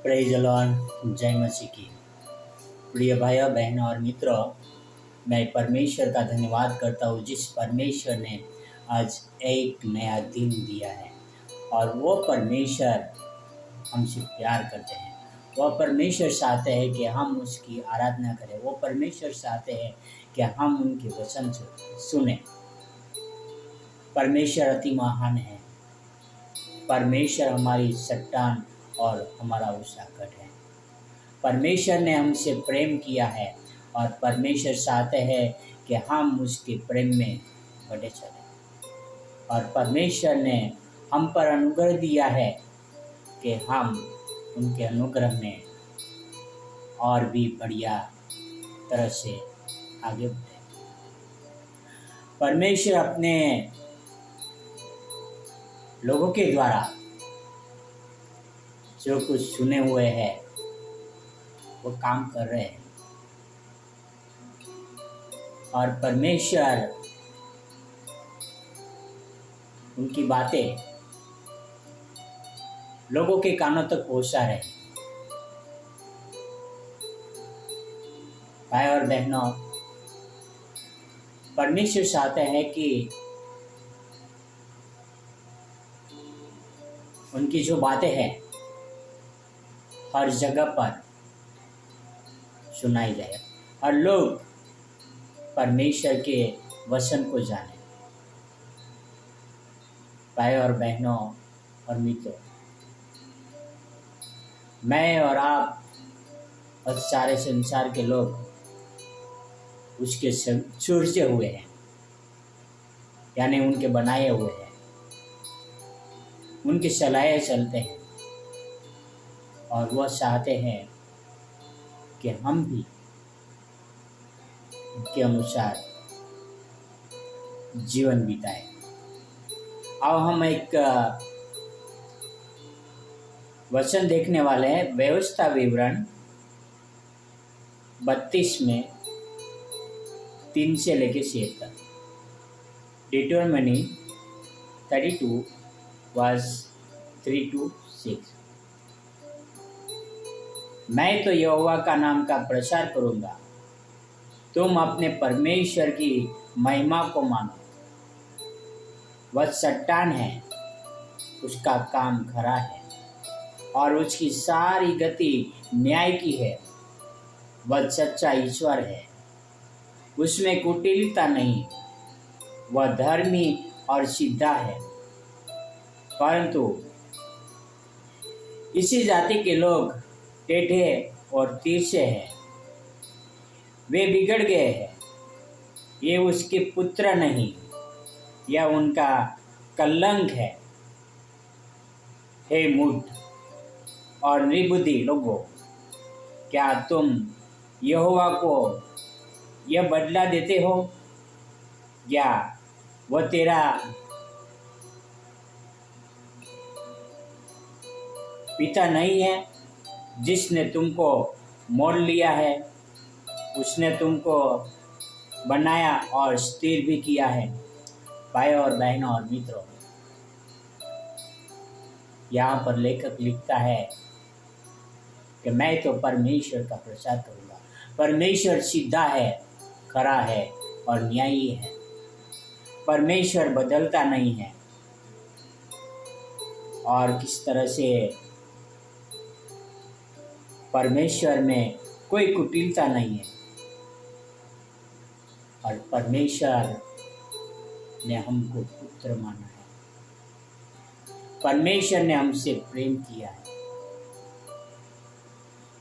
Praise the Lord. जय मसीह की। प्रिय भाइयों बहनों और मित्रों, मैं परमेश्वर का धन्यवाद करता हूँ जिस परमेश्वर ने आज एक नया दिन दिया है। और वो परमेश्वर हमसे प्यार करते हैं। वह परमेश्वर चाहते हैं कि हम उसकी आराधना करें। वो परमेश्वर चाहते हैं कि हम उनके वचन सुने। परमेश्वर अति महान है। परमेश्वर हमारी चट्टान और हमारा उसाकट है। परमेश्वर ने हमसे प्रेम किया है और परमेश्वर चाहते हैं कि हम उसके प्रेम में बढ़े चलें। और परमेश्वर ने हम पर अनुग्रह दिया है कि हम उनके अनुग्रह में और भी बढ़िया तरह से आगे बढ़े। परमेश्वर अपने लोगों के द्वारा जो कुछ सुने हुए हैं वो काम कर रहे हैं। और परमेश्वर उनकी बातें लोगों के कानों तक पहुंचा रहे हैं। भाई और बहनों, परमेश्वर चाहते हैं कि उनकी जो बातें हैं हर जगह पर सुनाई जाए और लोग परमेश्वर के वचन को जाने। भाई और बहनों और मित्रों, मैं और आप और सारे संसार के लोग उसके सूरजे हुए हैं, यानी उनके बनाए हुए हैं, उनके सलाहे चलते हैं। और वह चाहते हैं कि हम भी उनके अनुसार जीवन बिताएं। अब हम एक वचन देखने वाले हैं। व्यवस्था विवरण 32 में 3 से लेकर 7 तक। डिटरमिनी 32 वर्स 3 to 6। मैं तो यहोवा का नाम का प्रचार करूंगा, तुम अपने परमेश्वर की महिमा को मानो। वह चट्टान है, उसका काम खरा है और उसकी सारी गति न्याय की है। वह सच्चा ईश्वर है, उसमें कुटिलता नहीं। वह धर्मी और सीधा है, परंतु इसी जाति के लोग टेढ़े और तिरछे हैं। वे बिगड़ गए हैं, ये उसके पुत्र नहीं, यह उनका कलंक है। हे मूढ़ और निर्बुद्धि लोगों, क्या तुम यहोवा को यह बदला देते हो? या वह तेरा पिता नहीं है जिसने तुमको मोल लिया है? उसने तुमको बनाया और स्थिर भी किया है। भाई और बहनों और मित्रों, यहाँ पर लेखक लिखता है कि मैं तो परमेश्वर का प्रचार करूँगा। परमेश्वर सीधा है, खरा है और न्यायी है। परमेश्वर बदलता नहीं है और किस तरह से परमेश्वर में कोई कुटिलता नहीं है। और परमेश्वर ने हमको पुत्र माना है। परमेश्वर ने हमसे प्रेम किया है।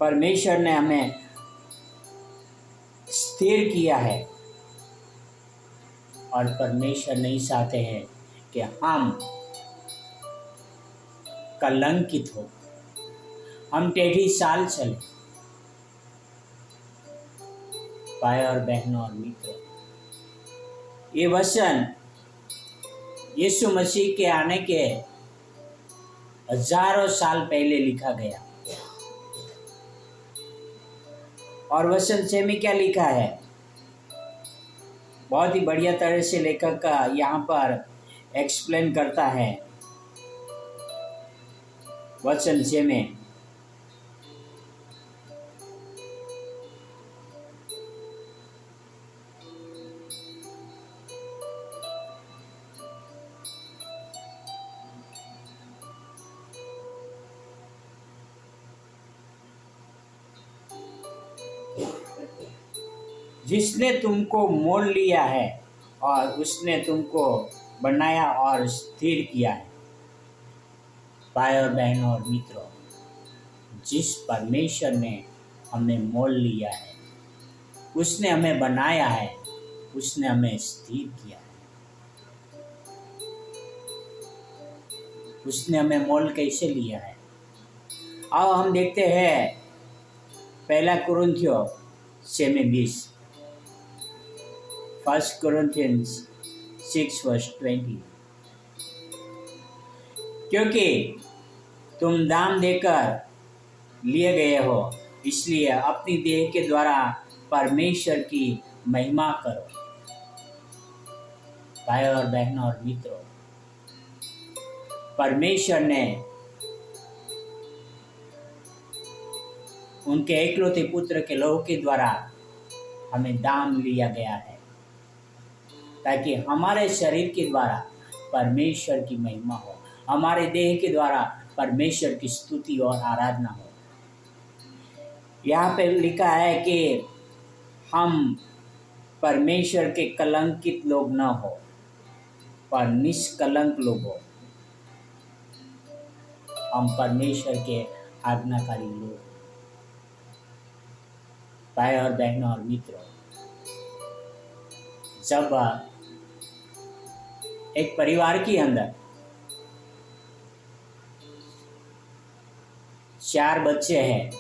परमेश्वर ने हमें स्थिर किया है। और परमेश्वर नहीं चाहते हैं कि हम कलंकित हो, हम टेढ़ी चाल चले। भाई और बहनों और मित्रों, ये वचन यीशु मसीह के आने के हजारों साल पहले लिखा गया। और वचन से में क्या लिखा है? बहुत ही बढ़िया तरह से लेखक का यहाँ पर एक्सप्लेन करता है। वचन से में जिसने तुमको मोल लिया है और उसने तुमको बनाया और स्थिर किया है। भाई और बहनों और मित्रों, जिस परमेश्वर ने हमें मोल लिया है, उसने हमें बनाया है, उसने हमें स्थिर किया है। उसने हमें मोल कैसे लिया है? आओ हम देखते हैं पहला कुरिन्थियों 6:20, 1 Corinthians 6:20। क्योंकि तुम दाम देकर लिए गए हो, इसलिए अपनी देह के द्वारा परमेश्वर की महिमा करो। भाई और बहनों और मित्रों, परमेश्वर ने उनके एकलौते पुत्र के लहू के द्वारा हमें दाम लिया गया है, ताकि हमारे शरीर के द्वारा परमेश्वर की महिमा हो, हमारे देह के द्वारा परमेश्वर की स्तुति और आराधना हो। यहाँ पे लिखा है कि हम परमेश्वर के कलंकित लोग न हो, पर निष्कलंक लोग हो। हम परमेश्वर के आज्ञाकारी लोग। भाई और बहनों और मित्रों, जब एक परिवार के अंदर 4 बच्चे हैं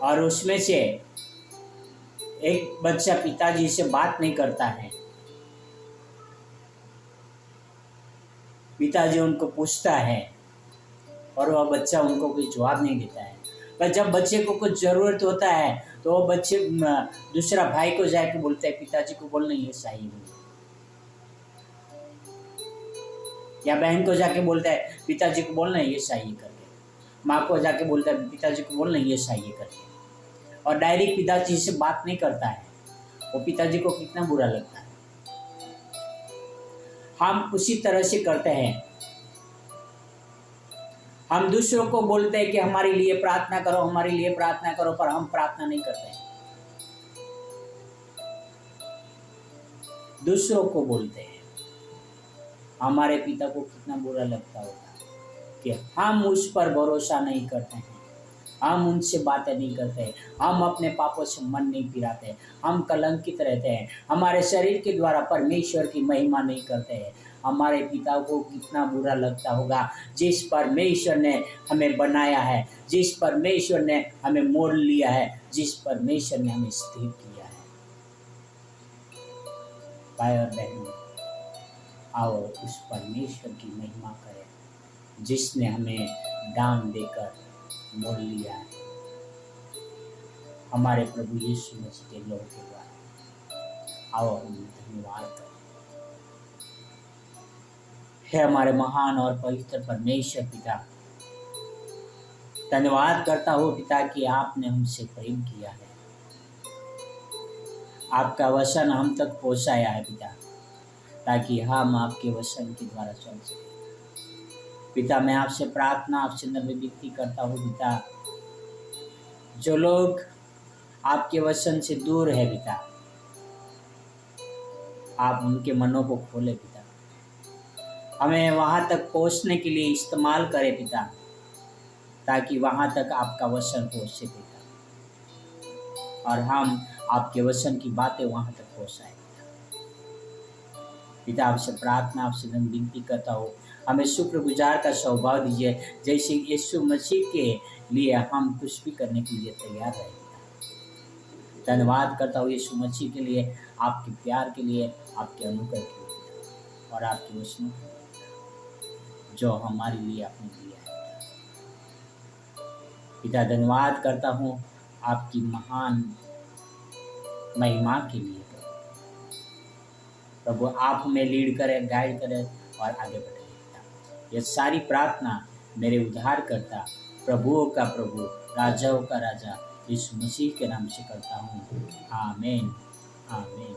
और उसमें से एक बच्चा पिताजी से बात नहीं करता है, पिताजी उनको पूछता है और वह बच्चा उनको कोई जवाब नहीं देता है। पर जब बच्चे को कुछ ज़रूरत होता है तो वो बच्चे दूसरा भाई को जाके बोलता है, पिताजी को बोलना ये सही नहीं, या बहन को जाके बोलता है पिताजी को बोलना ये सही करके, माँ को जाके बोलता है पिताजी को बोलना ये सही करके, और डायरेक्ट पिताजी से बात नहीं करता है। वो पिताजी को कितना बुरा लगता है। हम उसी तरह से करते हैं। हम दूसरों को बोलते हैं कि हमारे लिए प्रार्थना करो, हमारे लिए प्रार्थना करो, पर हम प्रार्थना नहीं करते हैं। दूसरों को बोलते हैं। हमारे पिता को कितना बुरा लगता होगा कि हम उस पर भरोसा नहीं करते हैं, हम उनसे बातें नहीं करते हैं, हम अपने पापों से मन नहीं फिराते, हम कलंकित रहते हैं, हमारे शरीर के द्वारा परमेश्वर की महिमा नहीं करते हैं। हमारे पिता को कितना बुरा लगता होगा, जिस परमेश्वर ने हमें बनाया है, जिस परमेश्वर ने हमें मोल लिया है, जिस परमेश्वर ने हमें स्थिर किया है। भाई और बहनों, आओ उस परमेश्वर की महिमा करें जिसने हमें दान देकर मोल लिया है, हमारे प्रभु यीशु मसीह के लहू के द्वारा। आओ हम धन्यवाद करें। हे हमारे महान और पवित्र परमेश्वर पिता, धन्यवाद करता हूँ पिता कि आपने हमसे प्रेम किया है, आपका वचन हम तक पहुँचाया है पिता, ताकि हम आपके वचन के द्वारा चल सकें। पिता, मैं आपसे प्रार्थना, आपसे नम्र विनती करता हूँ पिता, जो लोग आपके वचन से दूर है पिता, आप उनके मनों को खोले पिता, हमें वहाँ तक पहुँचने के लिए इस्तेमाल करें पिता, ताकि वहाँ तक आपका वचन पहुँचे पिता, और हम आपके वचन की बातें वहाँ तक पहुँचाएं पिता। आपसे प्रार्थना, आपसे विनती करता हूँ, हमें शुक्रगुजार का स्वभाव दीजिए, जैसे यीशु मसीह के लिए हम कुछ भी करने के लिए तैयार रहे पिता। धन्यवाद करता हूँ यीशु मसीह के लिए, आपके प्यार के लिए, आपके अनुग्रह के लिए और आपके वचनों जो हमारे लिए आपने दिया है पिता। धन्यवाद करता हूँ आपकी महान महिमा के लिए प्रभु, आप हमें लीड करें, गाइड करें और आगे बढ़ें। यह सारी प्रार्थना मेरे उद्धारकर्ता, प्रभुओं का प्रभु, राजाओं का राजा यीशु मसीह के नाम से करता हूँ। आमीन, आमीन।